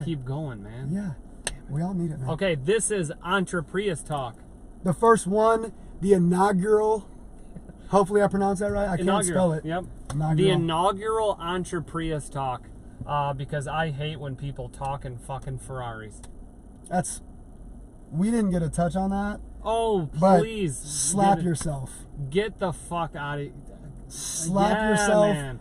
keep going, man. Yeah. We all need it, man. Okay, this is EntrePrius Talk. The first one, the inaugural. Hopefully I pronounced that right. I can't spell it. Yep. Inaugural. The inaugural EntrePrius Talk. Because I hate when people talk in fucking Ferraris. We didn't get a touch on that. Oh, but please. Slap yourself. Get the fuck out of... Slap yourself. Man.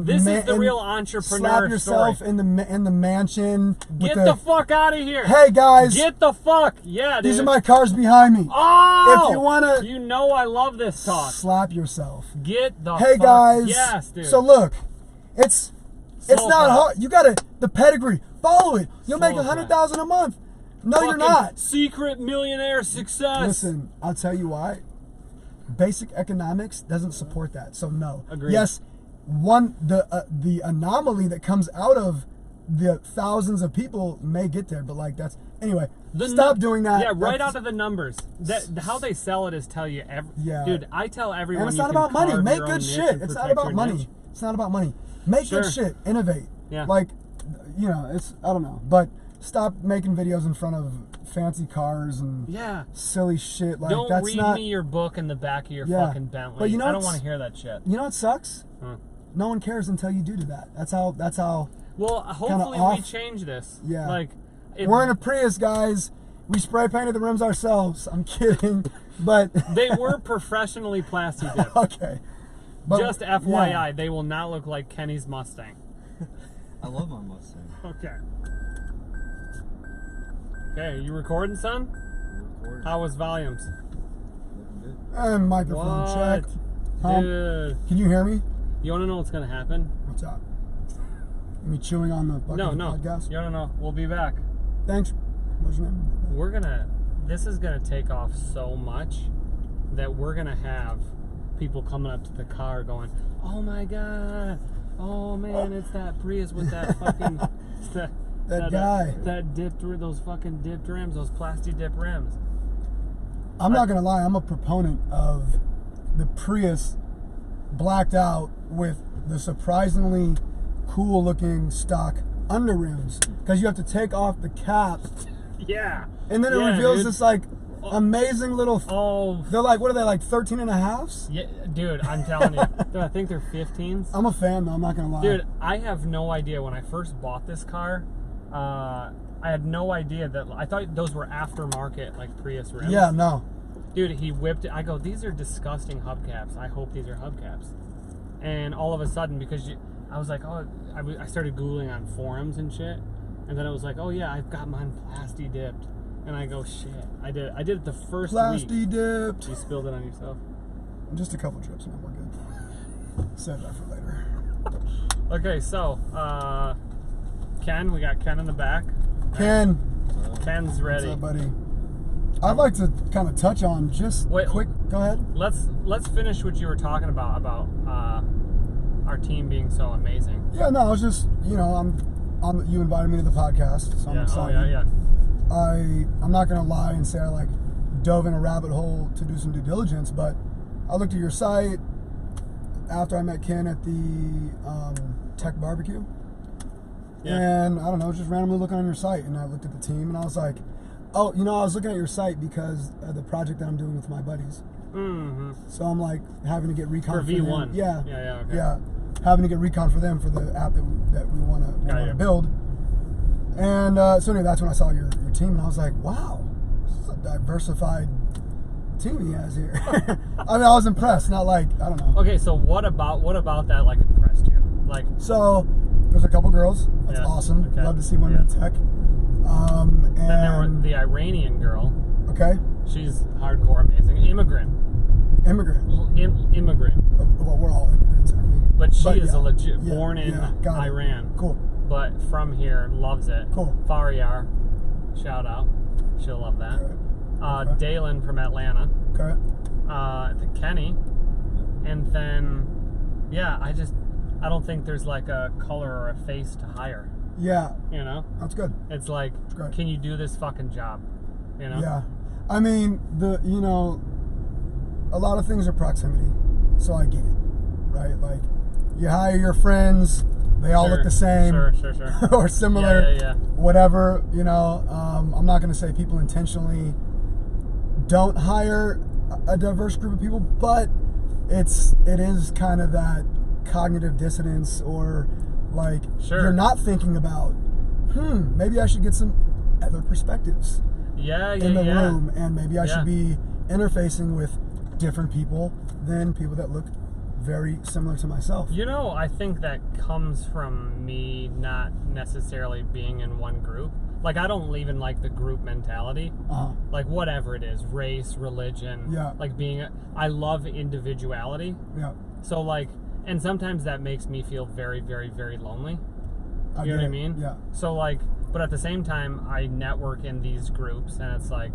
This is the real entrepreneur slap yourself story. in the mansion. Get the fuck out of here. Hey guys. Get the fuck. Yeah, dude. These are my cars behind me. Oh. If you wanna. You know I love this talk. Slap yourself. Get the Hey fuck. guys. Yes, dude. So look, it's not hard. You gotta the pedigree. Follow it. You'll make $100,000 a month. No, you're not. Secret millionaire success. Listen, I'll tell you why. Basic economics doesn't support that. So no. Agreed. Yes. The anomaly that comes out of the thousands of people may get there, but like that's anyway. Stop doing that. Yeah, right out of the numbers. How they sell it is tell you dude. I tell everyone. And it's not about money. Make good shit. It's not about money. It's not about money. Make good shit. Innovate. Yeah. Like, it's I don't know, but stop making videos in front of fancy cars and silly shit. Like don't that's read not, me your book in the back of your fucking Bentley. But I don't want to hear that shit. You know what sucks? Huh. No one cares until you do that. That's how. Well, hopefully we change this. Yeah. Like, we're in a Prius, guys. We spray painted the rims ourselves. I'm kidding, but they were professionally plasti dipped. Okay. But, just FYI, they will not look like Kenny's Mustang. I love my Mustang. Okay. Okay, you recording, son? Recording. How was volumes? Looking good. And microphone checked. Dude. Can you hear me? You want to know what's going to happen? What's up? Me chewing on the podcast? You want to know? We'll be back. Thanks. What's your name? This is going to take off so much that we're going to have people coming up to the car going, oh my God. Oh man, it's that Prius with that fucking... that guy. Those fucking dipped rims, those plasti dip rims. I'm not going to lie. I'm a proponent of the Prius blacked out with the surprisingly cool looking stock under rims, because you have to take off the cap. Yeah. And then it reveals this like amazing little. They're like, what are they, like 13.5s? Yeah, dude, I'm telling you. Dude, I think they're 15s. I'm a fan though. I'm not gonna lie. Dude, I have no idea. When I first bought this car, I had no idea that. I thought those were aftermarket like Prius rims. Yeah, no. Dude, he whipped it. I go, these are disgusting hubcaps. I hope these are hubcaps. And all of a sudden, because I was like, I started Googling on forums and shit. And then it was like, oh yeah, I've got mine plasti dipped. And I go, shit. I did it the first week. Plasti dipped. You spilled it on yourself? Just a couple drips, man. We're good. Save that for later. Okay, so, Ken, we got Ken in the back. Ken. Ken's ready. What's up, buddy? I'd like to kind of touch on quick. Go ahead. Let's finish what you were talking about our team being so amazing. Yeah, no, I was just you invited me to the podcast, so I'm excited. Oh yeah. I'm not gonna lie and say I like dove in a rabbit hole to do some due diligence, but I looked at your site after I met Ken at the Tech Barbecue. Yeah. And I don't know, just randomly looking on your site, and I looked at the team and I was like, oh, I was looking at your site because of the project that I'm doing with my buddies. Mm-hmm. So I'm like having to get recon for V1. them. Yeah. Okay. Yeah. Having to get recon for them for the app that we want to build. And so anyway, that's when I saw your team, and I was like, wow, this is a diversified team he has here. I mean, I was impressed, not like, I don't know. Okay, so what about that like impressed you? Like, so there's a couple girls. That's awesome. Okay. Love to see women in tech. And then there was the Iranian girl. Okay. She's hardcore amazing. Immigrant. Immigrant. Well, we're all immigrants, aren't we? But she is a legit born in Iran. Cool. But from here, loves it. Cool. Faryar, shout out. She'll love that. Okay. Dalen from Atlanta. Okay. Kenny. And then, I don't think there's like a color or a face to hire. Yeah. That's good. It's like, can you do this fucking job? Yeah. I mean, a lot of things are proximity, so I get it, right? Like, you hire your friends, they all look the same. Sure. Or similar. Yeah. Whatever, you know. I'm not going to say people intentionally don't hire a diverse group of people, but it is kind of that cognitive dissonance, or like you're not thinking about, maybe I should get some other perspectives in the room, and maybe I should be interfacing with different people than people that look very similar to myself. You know, I think that comes from me not necessarily being in one group. Like, I don't even like the group mentality. Like, whatever it is, race, religion. Yeah. Like, I love individuality. Yeah. So, like, and sometimes that makes me feel very, very, very lonely. You know what I mean? Yeah. So, like, but at the same time, I network in these groups, and it's like,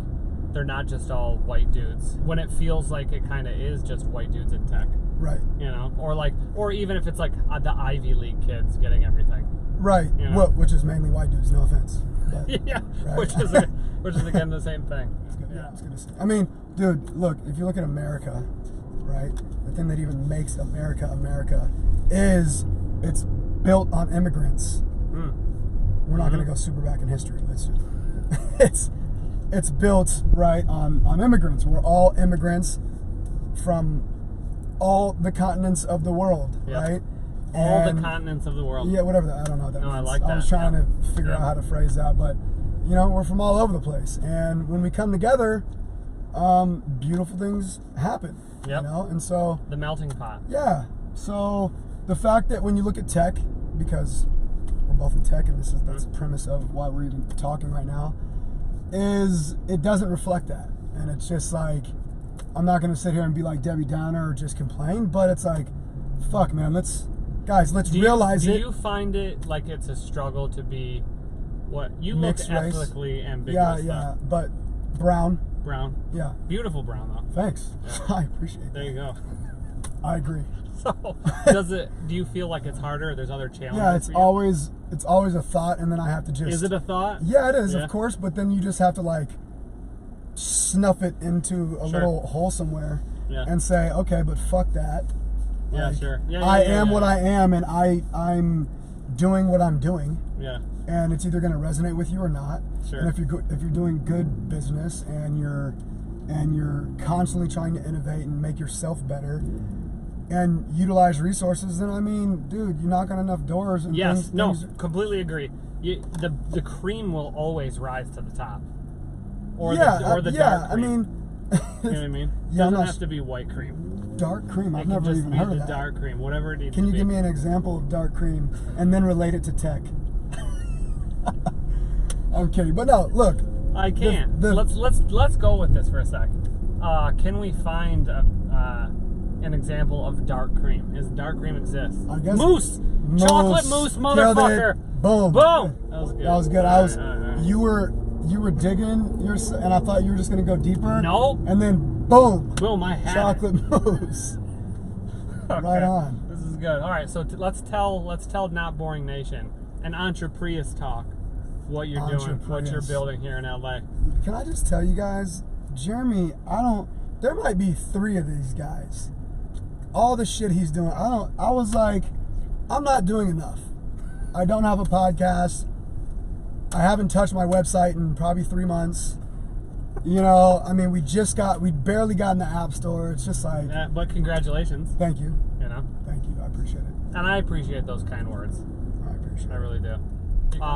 they're not just all white dudes. When it feels like it kind of is just white dudes in tech. Right. You know? Or even if it's like the Ivy League kids getting everything. Right. You know? Well, which is mainly white dudes, no offense. But, Yeah, right. which is again the same thing. Yeah, I was gonna say. I mean, dude, look, if you look at America, right, the thing that even makes America America is it's built on immigrants. We're not gonna go super back in history. It's built right on immigrants. We're all immigrants from all the continents of the world, right? All the continents of the world. Yeah, whatever that. I don't know what that means. I like that. I was trying to figure out how to phrase that, but you know, we're from all over the place, and when we come together, beautiful things happen. Yep. You know, and so The melting pot. yeah. So the fact that when you look at tech, because we're both in tech, and that's the premise of why we're even talking right now, is it doesn't reflect that, and it's just like, I'm not going to sit here and be like Debbie Downer or just complain, but it's like, fuck, man, let's realize it. Do you find it like it's a struggle to be what you Mixed look race. ethnically ambiguous? Yeah, but brown. Brown. Yeah. Beautiful brown though. Thanks. I appreciate that. There you go. I agree. So, do you feel like it's harder? Or there's other challenges? Yeah, it's always a thought, and then I have to just. Is it a thought? Yeah, it is, of course, but then you just have to like snuff it into a little hole somewhere and say, okay, but fuck that. Yeah, Like, sure. Yeah, I am what I am, and I'm doing what I'm doing. Yeah. And it's either going to resonate with you or not. Sure. And if you're doing good business and you're constantly trying to innovate and make yourself better and utilize resources, then I mean, dude, you knock on enough doors. And things completely agree. The cream will always rise to the top. Or the dark cream. I mean, you know what I mean? It doesn't have to be white cream. Dark cream. I've It can never just even be heard the of that. dark cream, whatever it needs Can to you be. give me an example of dark cream and then relate it to tech? I'm kidding, but no. Look, I can't. Let's go with this for a sec. Can we find an example of dark cream? Does dark cream exist? I guess Mousse, chocolate mousse, motherfucker. Boom. That was good. That was good. All right. You were digging and I thought you were just gonna go deeper. No. And then boom. Boom, I had chocolate mousse. Okay. Right on. This is good. All right, so let's tell Not Boring Nation and EntrePrius Talk what you're doing, what you're building here in LA. Can I just tell you guys, Jeremy? There might be 3 of these guys. All the shit he's doing, I was like, I'm not doing enough. I don't have a podcast. I haven't touched my website in probably 3 months. You know, I mean, we barely got in the App Store. It's just like... Yeah, but congratulations. Thank you. You know? Thank you. I appreciate it. And I appreciate those kind words. I appreciate it. I really do.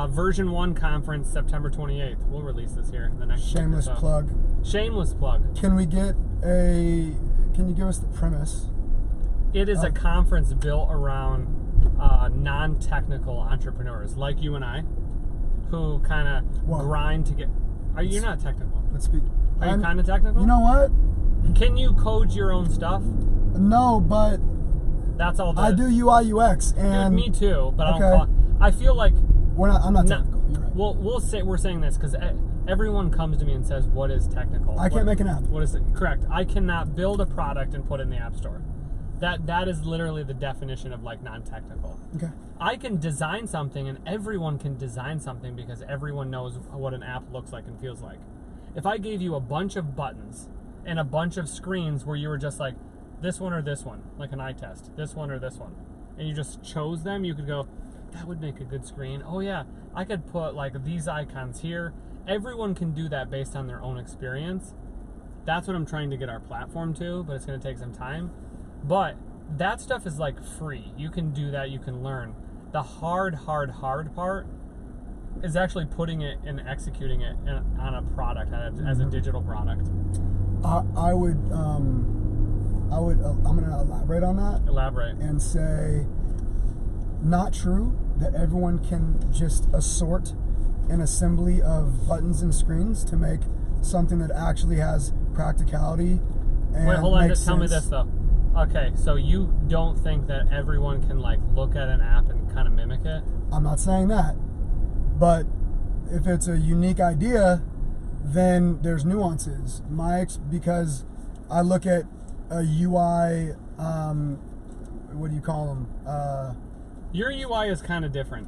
Version 1 conference, September 28th. We'll release this here in the next week or so. plug. Shameless plug. Can you give us the premise? It is a conference built around non-technical entrepreneurs like you and I, who kind of grind to get... You're not technical. Let's speak. Are you kind of technical? You know what? Can you code your own stuff? No, but... That's all. I do UI UX, and... Me too, but I feel like... I'm not technical. You're right. Well, we're saying this because everyone comes to me and says, "What is technical?" I can't make an app. What is it? Correct. I cannot build a product and put it in the App Store. That is literally the definition of like non-technical. Okay. I can design something, and everyone can design something because everyone knows what an app looks like and feels like. If I gave you a bunch of buttons and a bunch of screens where you were just like, this one or this one, like an eye test, this one or this one, and you just chose them, you could go, that would make a good screen. Oh yeah, I could put like these icons here. Everyone can do that based on their own experience. That's what I'm trying to get our platform to, but it's going to take some time. But that stuff is like free. You can do that, you can learn. The hard part is actually putting it and executing it on a product, as a digital product. I'm going to elaborate on that. Elaborate. And say, not true that everyone can just assort an assembly of buttons and screens to make something that actually has practicality and wait, hold on, makes tell me sense. this though. Okay, so you don't think that everyone can like look at an app and kind of mimic it? I'm not saying that. But if it's a unique idea, then there's nuances. Because I look at a UI, what do you call them? Your UI is kind of different.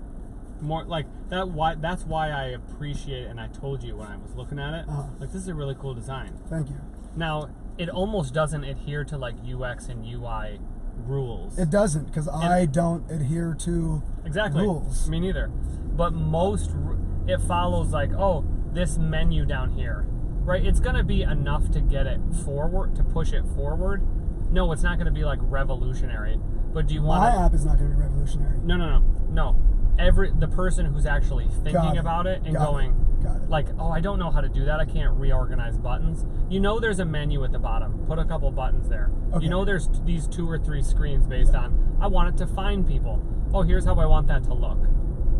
More like that. That's why I appreciate it, and I told you when I was looking at it, like this is a really cool design. Thank you. Now it almost doesn't adhere to like UX and UI rules. It doesn't, because I don't adhere to rules. Me neither. But it follows like, oh, this menu down here, right? It's gonna be enough to get it forward, to push it forward. No, it's not gonna be like revolutionary. But do you want my app is not gonna be revolutionary? No. The person who's actually thinking about it and going, like, oh, I don't know how to do that. I can't reorganize buttons. You know, there's a menu at the bottom. Put a couple buttons there. Okay. You know, there's these 2 or 3 screens based on, I want it to find people. Oh, here's how I want that to look.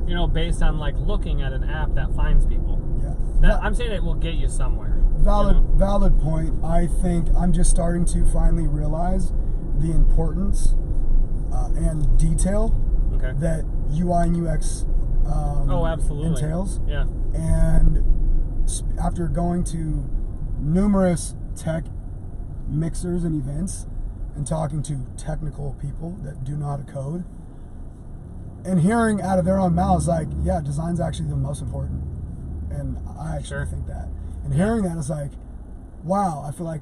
You know, based on like looking at an app that finds people. Yeah. I'm saying it will get you somewhere. Valid point. I think I'm just starting to finally realize the importance and detail that UI and UX absolutely entails. Yeah. And after going to numerous tech mixers and events and talking to technical people that do know how to code, and hearing out of their own mouths like, yeah, design's actually the most important. And I actually think that. And hearing that is like, wow, I feel like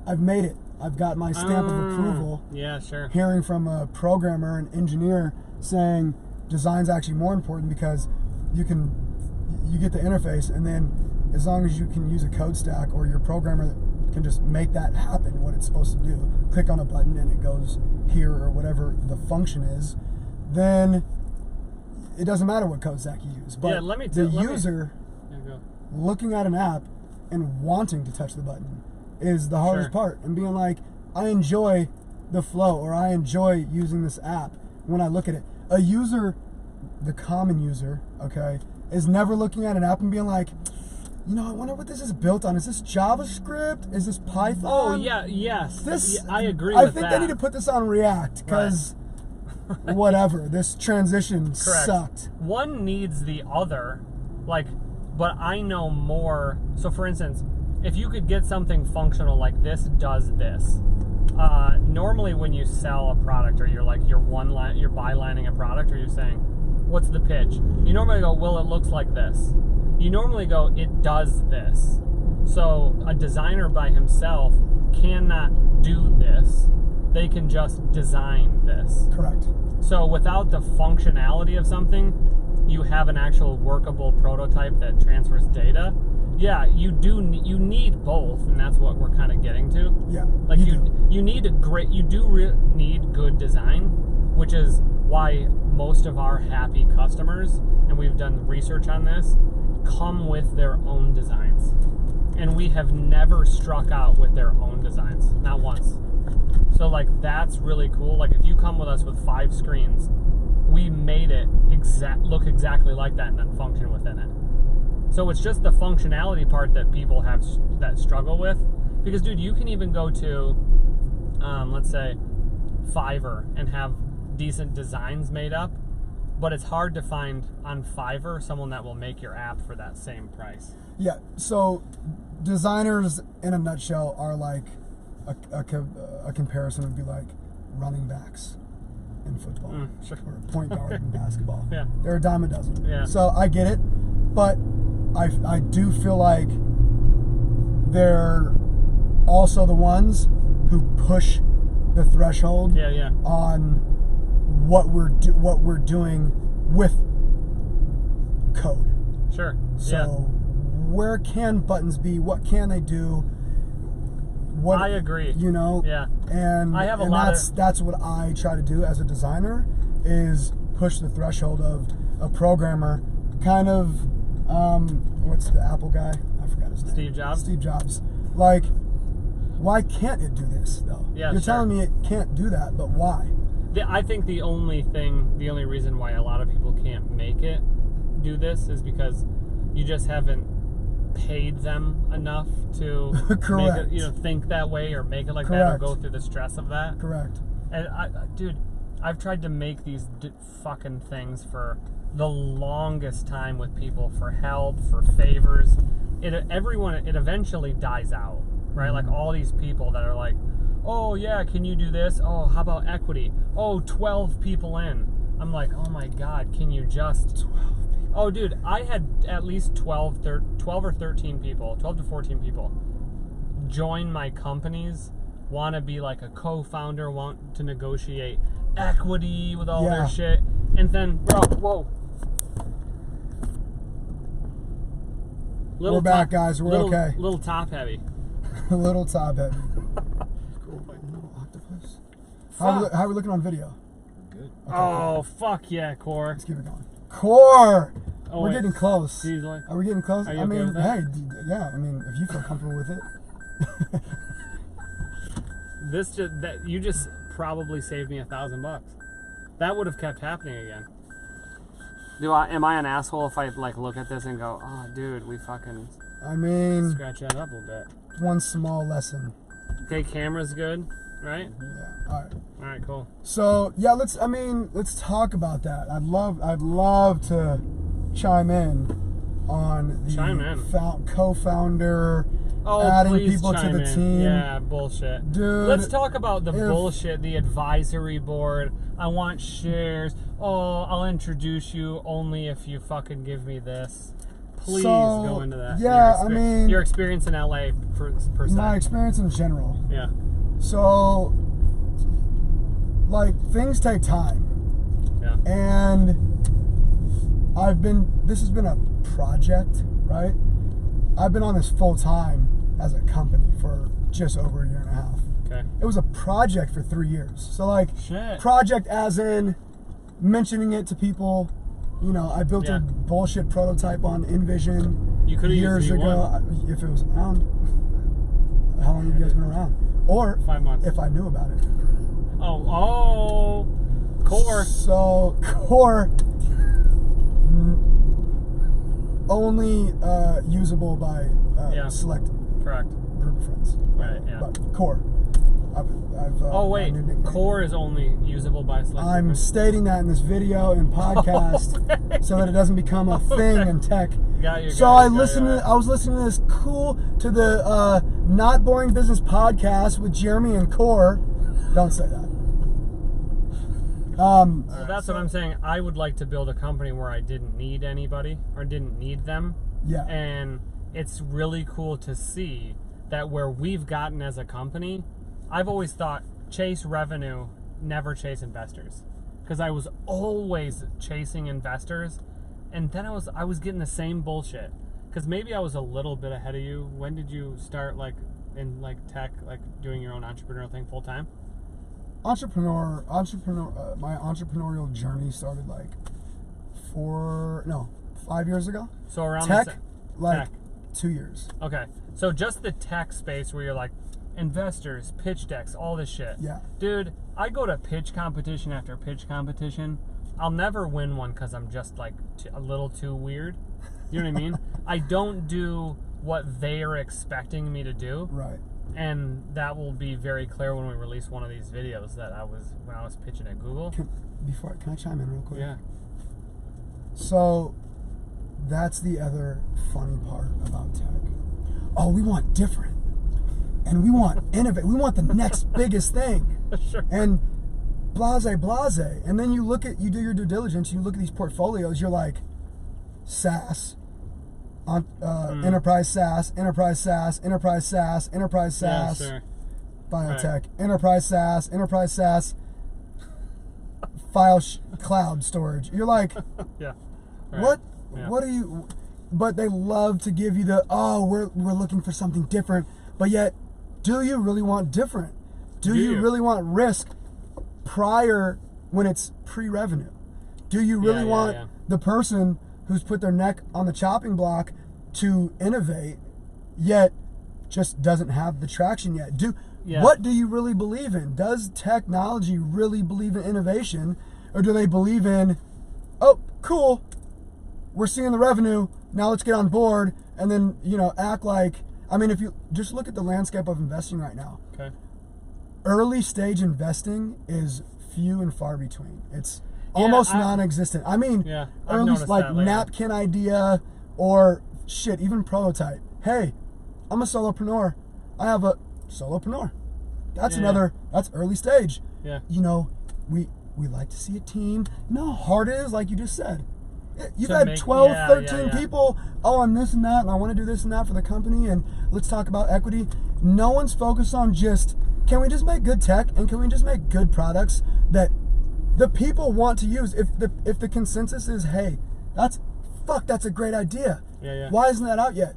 I've made it. I've got my stamp of approval. Yeah, sure. Hearing from a programmer, an engineer saying design's actually more important because you get the interface, and then as long as you can use a code stack or your programmer can just make that happen, what it's supposed to do, click on a button and it goes here or whatever the function is, then it doesn't matter what code stack you use. But the user looking at an app and wanting to touch the button is the hardest part, and being like, I enjoy the flow, or I enjoy using this app when I look at it. A user, the common user, is never looking at an app and being like, you know, I wonder what this is built on. Is this JavaScript? Is this Python? Oh, yeah, yes. I agree with that. I think they need to put this on React, because whatever, this transition sucked. One needs the other, but I know more. So, for instance, if you could get something functional like this does this, normally when you sell a product, or you're bylining a product, or you're saying, what's the pitch? You normally go, well, it looks like this. You normally go, it does this. So a designer by himself cannot do this. They can just design this. Correct. So without the functionality of something, you have an actual workable prototype that transfers data. Yeah, you need both, and that's what we're kind of getting to. Yeah, you need good design, which is why most of our happy customers, and we've done research on this, come with their own designs. And we have never struck out with their own designs, not once. So that's really cool. If you come with us with 5 screens, we made it look exactly like that and then function within it. So it's just the functionality part that people have that struggle with. Because, dude, you can even go to, let's say, Fiverr and have decent designs made up, but it's hard to find on Fiverr someone that will make your app for that same price. Yeah, so designers, in a nutshell, are like a comparison would be like running backs in football, sure. or a point guard in basketball. Yeah. They're a dime a dozen. Yeah. So I get it, but I do feel like they're also the ones who push the threshold on what we're doing with code. Sure. So Yeah. where can buttons be? What can they do? What, I agree. You know? Yeah. And, I have a and lot that's what I try to do as a designer, is push the threshold of a programmer. Kind of, what's the Apple guy? I forgot his name. Steve Jobs? Steve Jobs. Like, why can't it do this, though? Yeah, You're sure. telling me it can't do that, but why? I think the only reason why a lot of people can't make it do this is because you just haven't paid them enough to Correct. make it, think that way or make it like that or Correct. go through the stress of that. Correct. And dude, I've tried to make these fucking things for the longest time with people for help, for favors. It eventually dies out, right? Like all these people that are like, oh yeah, can you do this? Oh, how about equity? Oh, 12 people in. I'm like, oh my God, can you just 12 people. Oh, dude, I had at least 12 or 13 people, 12 to 14 people join my companies, want to be like a co-founder, want to negotiate equity with all their shit. And then, bro, whoa. We're back, guys. We're okay. Little top heavy. A little top heavy. Cool. Little octopus. How are we looking on video? Good. Okay, Oh, fuck yeah, Core. let's keep it going. Core! Oh, We're wait. getting close. Easily. Are we getting close? Are you I okay mean, with that? hey, yeah. I mean, if you feel comfortable with it. You just probably saved me $1,000. That would have kept happening again. Am I an asshole if I like look at this and go, oh, dude, we fucking I mean, scratch that up a little bit? one small lesson. Okay, camera's good, right? Yeah. All right. All right, cool. So yeah, let's talk about that. I'd love to chime in on the co-founder, adding please people to chime the in. team. Yeah, bullshit. Dude, Let's talk about the bullshit, the advisory board. I want shares. Oh, I'll introduce you only if you fucking give me this. Please go into that. Yeah, I mean, your experience in LA per se. my experience in general. Yeah. So, like, things take time. Yeah. And this has been a project, right? I've been on this full time as a company for just over a year and a half. Okay. It was a project for 3 years. So, like, Shit. project as in mentioning it to people. You know, I built a bullshit prototype on InVision You could have years used ago. If it was around. How long have you guys been around? Or 5 months. if I knew about it. Oh, Core. So, Core only usable by select Correct. group of friends. Right, yeah. But Core. Oh, wait. my new nickname. Core is only usable by select I'm groups? stating that in this video and podcast so that it doesn't become a thing in tech. Got you. So I was listening to this to the Not Boring Business podcast with Jeremy and Core. Don't say that. So that's what I'm saying. I would like to build a company where I didn't need anybody or didn't need them. Yeah. And it's really cool to see that where we've gotten as a company, I've always thought chase revenue, never chase investors. Because I was always chasing investors. And then I was getting the same bullshit. Because maybe I was a little bit ahead of you. When did you start in tech, doing your own entrepreneurial thing full time? My entrepreneurial journey started 5 years ago. So around tech, tech. 2 years. Okay, so just the tech space where you're like investors, pitch decks, all this shit. Yeah. Dude, I go to pitch competition after pitch competition. I'll never win one because I'm just a little too weird. You know what I mean? I don't do what they're expecting me to do. Right. And that will be very clear when we release one of these videos that when I was pitching at Google. Can I chime in real quick? Yeah. So that's the other funny part about tech. Oh, we want different. And we want innovate. We want the next biggest thing. Sure. And blase. And then you do your due diligence, you look at these portfolios, you're like, SaaS, enterprise SaaS, enterprise SaaS, enterprise SaaS, enterprise SaaS, Yeah, sure. biotech, Right. enterprise SaaS, cloud storage. You're like, Yeah. Right. what? Yeah. What are you? But they love to give you the, we're looking for something different. But yet, do you really want different? Do you really want risk prior when it's pre-revenue? Do you really want the person who's put their neck on the chopping block to innovate, yet just doesn't have the traction yet? What do you really believe in? Does technology really believe in innovation, or do they believe in, oh, cool, we're seeing the revenue, now let's get on board, and then, act like, I mean, if you just look at the landscape of investing right now, Okay. early stage investing is few and far between. It's almost non-existent. I mean, early, like napkin idea or shit, even prototype. Hey, I'm a solopreneur. I have a solopreneur. That's that's early stage. Yeah. We like to see a team. You know how hard it is, like you just said. You've had 12, 13 people, I'm this and that, and I want to do this and that for the company, and let's talk about equity. No one's focused on just, can we just make good tech, and can we just make good products that the people want to use? If the consensus is, hey, that's a great idea. Why isn't that out yet?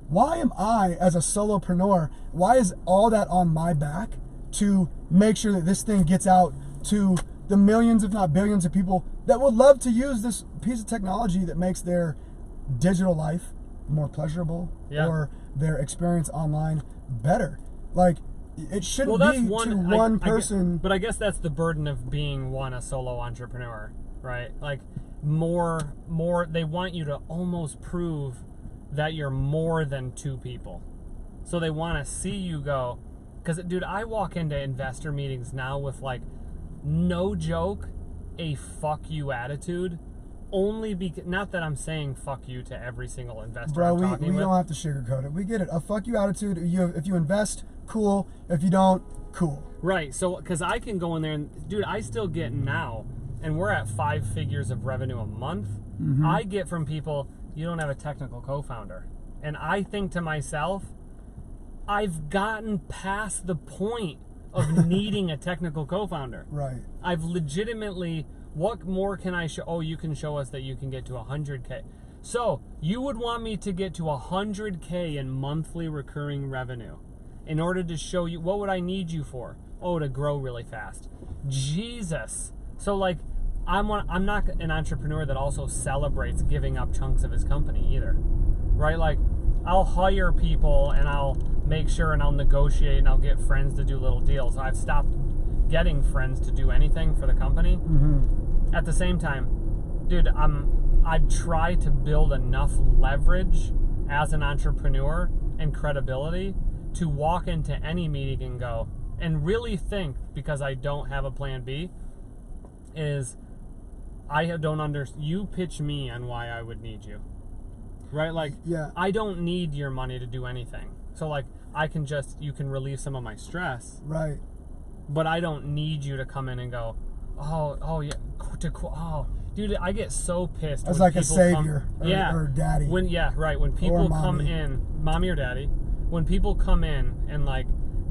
Why am I, as a solopreneur, why is all that on my back to make sure that this thing gets out to the millions, if not billions, of people that would love to use this piece of technology that makes their digital life more pleasurable or their experience online better? Like, it shouldn't be one person. But I guess that's the burden of being a solo entrepreneur, right? Like, more, they want you to almost prove that you're more than two people. So they want to see you go, because, dude, I walk into investor meetings now with, like, no joke, a fuck you attitude. Only because, not that I'm saying fuck you to every single investor. Bro, we don't have to sugarcoat it. We get it. A fuck you attitude. If you invest, cool. If you don't, cool. Right. So, because I can go in there and, dude, I still get now, and we're at 5 figures of revenue a month. Mm-hmm. I get from people, you don't have a technical co-founder. And I think to myself, I've gotten past the point of needing a technical co-founder. Right. I've legitimately, what more can I show? Oh, you can show us that you can get to 100K. So you would want me to get to 100K in monthly recurring revenue in order to show you, what would I need you for? Oh, to grow really fast. Jesus. So, like, I'm not an entrepreneur that also celebrates giving up chunks of his company either, right? Like, I'll hire people and I'll make sure and I'll negotiate and I'll get friends to do little deals. I've stopped getting friends to do anything for the company. Mm-hmm. At the same time, dude, I've tried to build enough leverage as an entrepreneur and credibility to walk into any meeting and go, and really think, because I don't have a plan B, is I don't understand. You pitch me on why I would need you. Right? Like, I don't need your money to do anything. So, like, you can relieve some of my stress. Right. But I don't need you to come in and go, dude, I get so pissed. As like a savior or daddy. When people come in, mommy or daddy, when people come in and, like,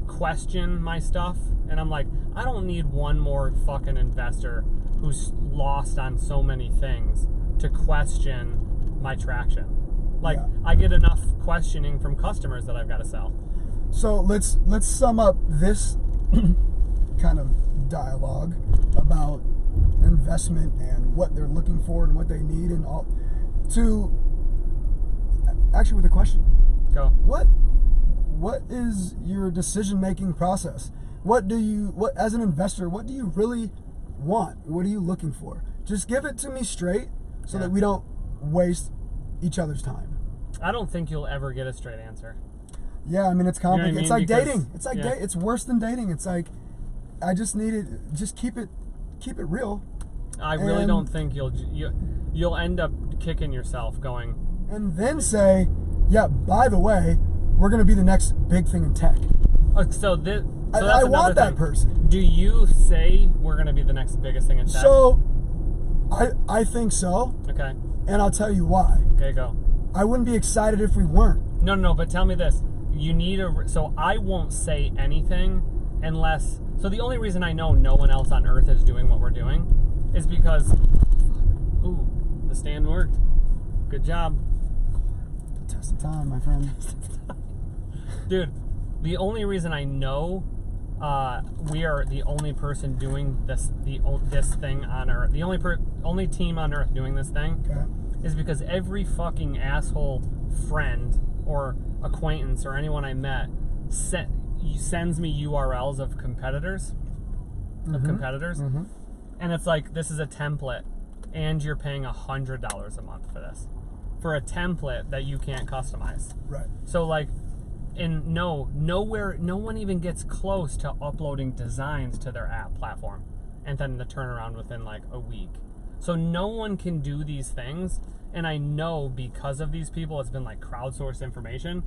question my stuff, and I'm like, I don't need one more fucking investor who's lost on so many things to question my traction. Like, I get enough questioning from customers that I've got to sell. So let's sum up this kind of dialogue about investment and what they're looking for and what they need and all, to actually with a question. Go. What is your decision-making process? What as an investor, what do you really want? What are you looking for? Just give it to me straight so that we don't waste each other's time. I don't think you'll ever get a straight answer. Yeah, I mean, it's complicated. You know what I mean? It's like dating. It's like it's worse than dating. It's like, I just need it. Just keep it real. I really don't think you'll end up kicking yourself going. And then say, yeah, by the way, we're going to be the next big thing in tech. I want that person. Do you say we're going to be the next biggest thing in tech? So, I think so. Okay. And I'll tell you why. Okay, go. I wouldn't be excited if we weren't. No, but tell me this. You need so I won't say anything unless, so the only reason I know no one else on earth is doing what we're doing is because, ooh, the stand worked. Good job. Test of time, my friend. Dude, the only reason I know we are the only person doing this thing on Earth, the only team on Earth doing this thing, Okay. is because every fucking asshole friend or acquaintance or anyone I met sends me URLs of competitors, Mm-hmm. and it's like, this is a template, and you're paying $100 a month for this, for a template that you can't customize. Right. So like, and no one even gets close to uploading designs to their app platform, and then the turnaround within like a week. So no one can do these things, and I know because of these people, it's been like crowdsourced information.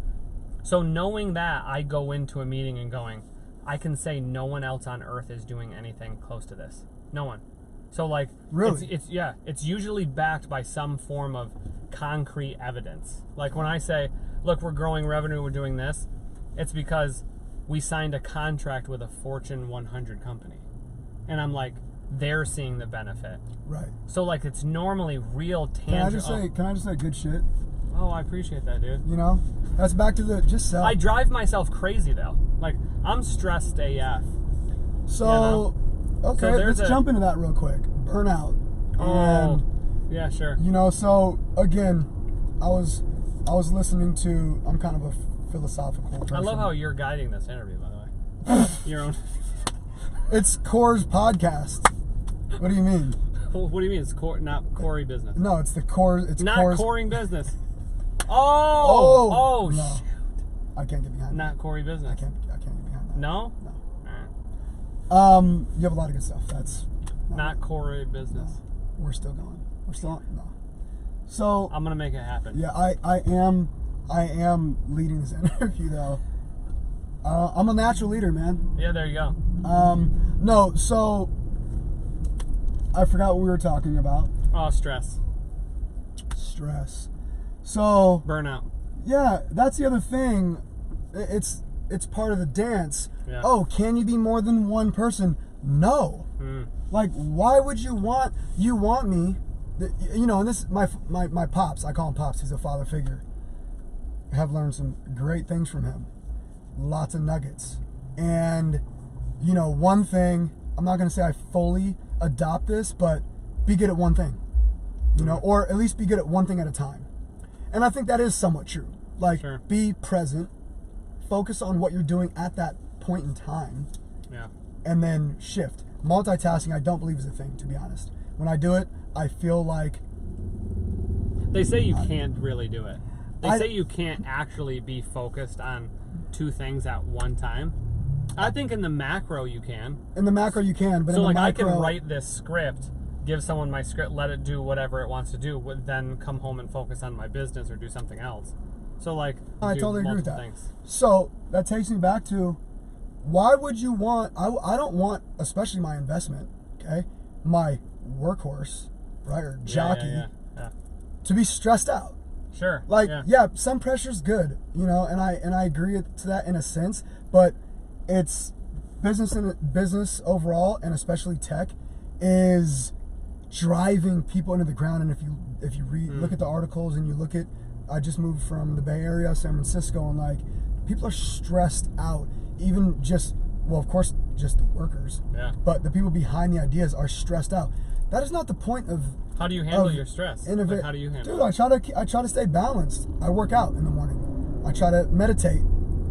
So knowing that, I go into a meeting and going, I can say no one else on Earth is doing anything close to this. No one. So like, Really? it's usually backed by some form of concrete evidence. Like when I say, look, we're growing revenue, we're doing this, it's because we signed a contract with a Fortune 100 company. And I'm like, they're seeing the benefit. Right. So like, it's normally real tangible. Can I just say good shit? Oh, I appreciate that, dude. You know? That's back to the just sell. I drive myself crazy though. Like, I'm stressed AF. So, okay, So there's let's jump into that real quick. Burnout. Oh, And, yeah, sure. you know, so again, I was listening to, I'm kind of a philosophical person. I love how you're guiding this interview, by the way. Your own. It's Core's podcast. What do you mean? What do you mean? It's not Cory business. No, it's the Core. It's Not Core's. Coring business. Oh, Oh, no. shoot. I can't get behind that. Not Cory business. I can't get behind that. No? No. Alright. You have a lot of good stuff. That's Not Cory business. We're still going. We're still no. So I'm gonna make it happen. yeah, I am leading this interview though. I'm a natural leader, man. Yeah, there you go. No, so I forgot what we were talking about. Oh, stress. Stress. So Burnout. yeah, that's the other thing. It's part of the dance. Yeah. Oh, can you be more than one person? No. Like, why would you want me? You know, and this my pops. I call him pops. He's a father figure. I have learned some great things from him. Lots of nuggets. And you know, one thing, I'm not gonna say I fully adopt this, but be good at one thing. You know, or at least be good at one thing at a time. And I think that is somewhat true. Like, Sure. be present, focus on what you're doing at that point in time, Yeah. and then shift. Multitasking, I don't believe is a thing, to be honest. When I do it, I feel like They say you can't really do it. They I- say you can't actually be focused on two things at one time. I think in the macro you can. in the macro you can, but So in like the I micro, can write this script, give someone my script, let it do whatever it wants to do, but then come home and focus on my business or do something else. So like I do totally agree with multiple that. things. So that takes me back to, why would you want? I don't want, especially my investment, okay, my workhorse, right, or jockey, Yeah. to be stressed out. Sure. Like, yeah. yeah, some pressure's good, you know, and I agree to that in a sense, but it's business overall, and especially tech, is driving people into the ground. And if you read, look at the articles, and you look at, I just moved from the Bay Area, San Francisco, and like, people are stressed out. Even just, well, of course, just the workers, Yeah. but the people behind the ideas are stressed out. That is not the point of How do you handle of your stress? innovate. Like, how do you handle Dude, it? I try to stay balanced. I work out in the morning. I try to meditate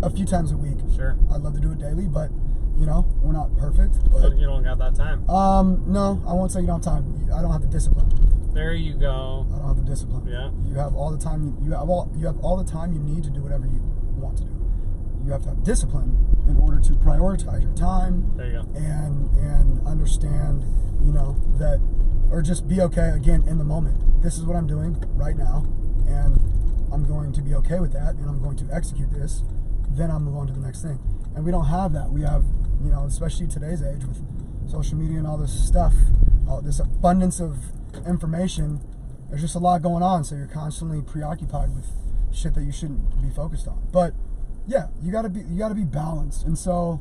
a few times a week. Sure. I'd love to do it daily, but you know, we're not perfect. So But you don't got that time. no, I won't say you don't have time. I don't have the discipline. There you go. I don't have the discipline. Yeah. You have all the time. You have all the time you need to do whatever you want to do. You have to have discipline in order to prioritize your time. There you go. And understand, you know, that, or just be okay again in the moment. This is what I'm doing right now, and I'm going to be okay with that, and I'm going to execute this. Then I'm going to the next thing. And we don't have that. We have, you know, especially today's age with social media and all this stuff, all this abundance of information. There's just a lot going on, so you're constantly preoccupied with shit that you shouldn't be focused on. But yeah, you gotta be balanced. And so,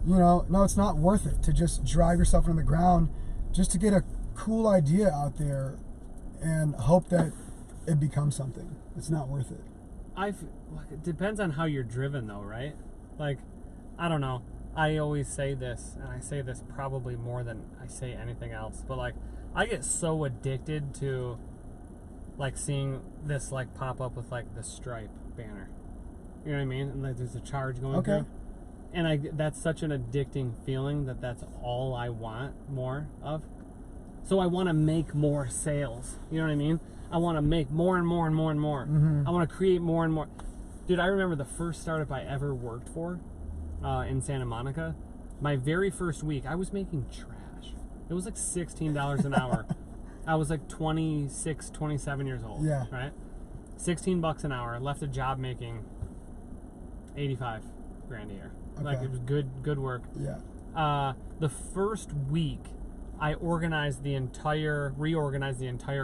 you know, no, it's not worth it to just drive yourself into the ground just to get cool idea out there and hope that it becomes something. It's not worth it. It depends on how you're driven, though, right? Like, I don't know. I always say this, and I say this probably more than I say anything else, but like, I get so addicted to like seeing this like pop up with like the Stripe banner. You know what I mean? And like, there's a charge going through. And that's such an addicting feeling that's all I want more of. So I want to make more sales. You know what I mean? I want to make more and more and more and more. I want to create more and more. Dude, I remember the first startup I ever worked for in Santa Monica. My very first week, I was making trash. It was like $16 an hour. I was like 26, 27 years old. Yeah. Right? $16 an hour. Left a job making 85 grand a year. Like, it was good work. Yeah. The first week, I reorganized the entire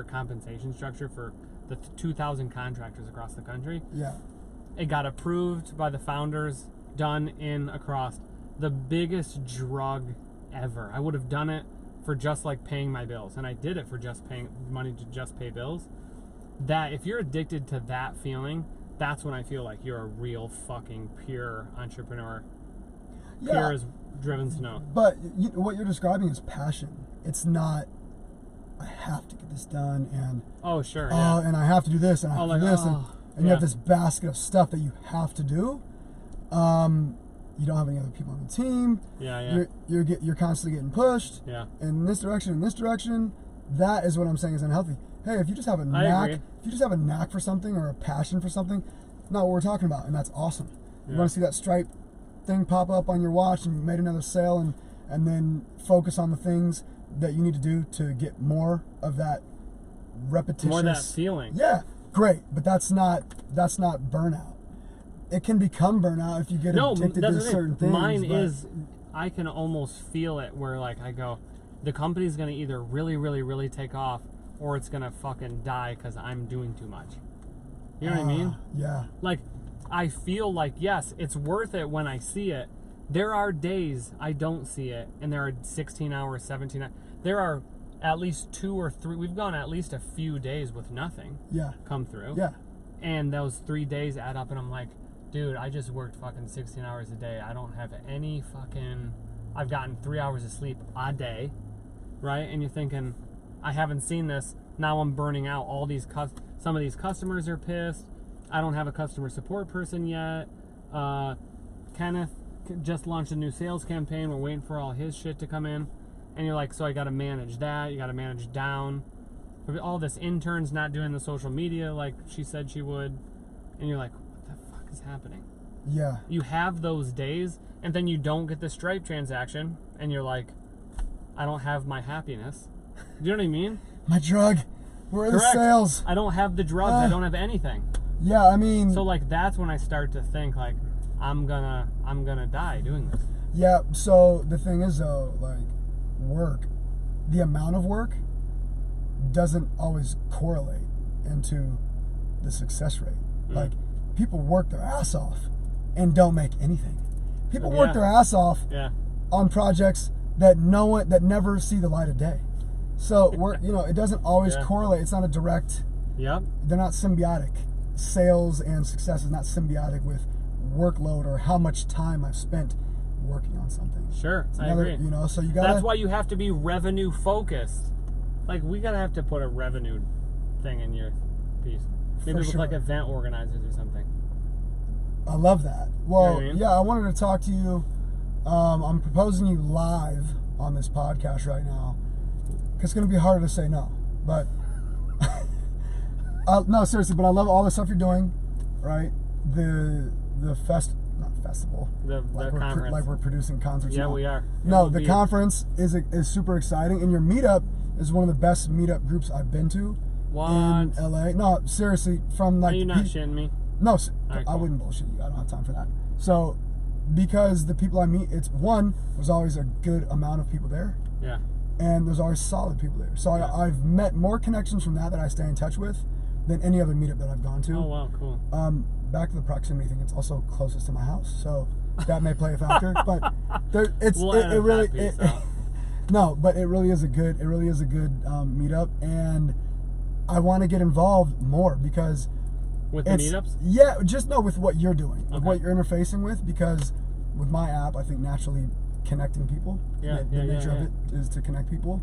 compensation structure for the 2,000 contractors across the country. Yeah. It got approved by the founders, done across the biggest drug ever. I would have done it for just like paying my bills, and I did it for just paying money to just pay bills. That if you're addicted to that feeling, that's when I feel like you're a real fucking pure entrepreneur. Yeah. Pure as driven snow. But what you're describing is passion. It's not, I have to get this done, and oh sure, yeah. And I have to do this, and I have to do this, and you have this basket of stuff that you have to do. You don't have any other people on the team. Yeah. You're constantly getting pushed. Yeah. In this direction. That is what I'm saying is unhealthy. Hey, if you just have a knack for something or a passion for something, not what we're talking about, and that's awesome. You want to see that Stripe thing pop up on your watch, and you made another sale, and then focus on the things that you need to do to get more of that repetitious, more of that feeling. Yeah, great, but that's not burnout. It can become burnout if you get addicted to certain things. Mine is, I can almost feel it where like I go, the company's gonna either really, really, really take off, or it's gonna fucking die because I'm doing too much. You know what I mean? Yeah. Like, I feel like, yes, it's worth it when I see it. There are days I don't see it, and there are 16 hours, 17 hours. There are at least 2 or 3. We've gone at least a few days with nothing come through. Yeah. And those 3 days add up, and I'm like, dude, I just worked fucking 16 hours a day. I don't have any fucking... I've gotten 3 hours of sleep a day, right? And you're thinking, I haven't seen this. Now I'm burning out. Some of these customers are pissed. I don't have a customer support person yet. Kenneth just launched a new sales campaign. We're waiting for all his shit to come in. And you're like, so I got to manage that. You got to manage down. All this interns not doing the social media like she said she would. And you're like, what the fuck is happening? Yeah. You have those days, and then you don't get the Stripe transaction, and you're like, I don't have my happiness. Do you know what I mean? My drug. Where are the sales? I don't have the drugs. I don't have anything. Yeah, I mean... So, like, that's when I start to think, like, I'm gonna die doing this. Yeah, so the thing is, though, like, work, the amount of work doesn't always correlate into the success rate. Like, people work their ass off and don't make anything. People work their ass off on projects that never see the light of day. So it doesn't always correlate. It's not a direct. Yep. They're not symbiotic. Sales and success is not symbiotic with workload or how much time I've spent working on something. Sure, I agree. So you gotta. That's why you have to be revenue focused. Like, we gotta have to put a revenue thing in your piece. Maybe with like event organizers or something. I love that. Well, You know what I mean? I wanted to talk to you. I'm proposing you live on this podcast right now. It's going to be harder to say no. But, no, seriously, but I love all the stuff you're doing, right? The festival. The conference. Like we're producing concerts now. Yeah, we are. No, the conference is super exciting. And your meetup is one of the best meetup groups I've been to. What? In LA. No, seriously, from like... Are you not shitting me? No, Right, I cool. wouldn't bullshit you. I don't have time for that. So, because the people I meet, there's always a good amount of people there. Yeah. And there's always solid people there. So I've met more connections from that I stay in touch with than any other meetup that I've gone to. Oh, wow, cool. Back to the proximity thing, it's also closest to my house. So that may play a factor. But No, but it really is a good meetup, and I want to get involved more because With the meetups? Yeah, just no, with what you're doing, with Okay. what you're interfacing with, because with my app, I think naturally connecting people. The nature of it is to connect people,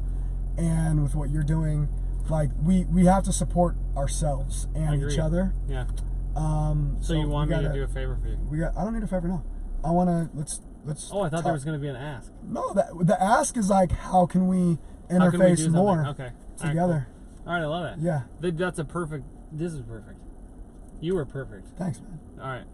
and with what you're doing, like we have to support ourselves and each other. Yeah. So you want me to do a favor for you? I don't need a favor now. I want to let's. Oh, I thought there was going to be an ask. No, the ask is like, how can we interface How can we do more okay. together? All right, I love that. Yeah. That's a perfect. This is perfect. You were perfect. Thanks, man. All right.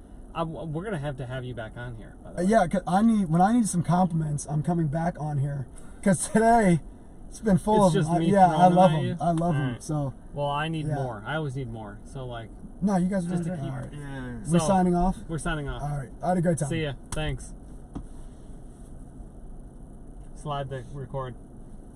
We're gonna have to have you back on here. By the way. Yeah, cause when I need some compliments, I'm coming back on here. Cause today it's been full It's of just them. me Yeah, I throwing love them at them. you? I love them. Alright. So Well, I need Yeah. more. I always need more. So like, no, you guys are doing just to great. keep. All right. Yeah. We're So, signing off. We're signing off. All right. I had a great time. See ya. Thanks. Slide the record.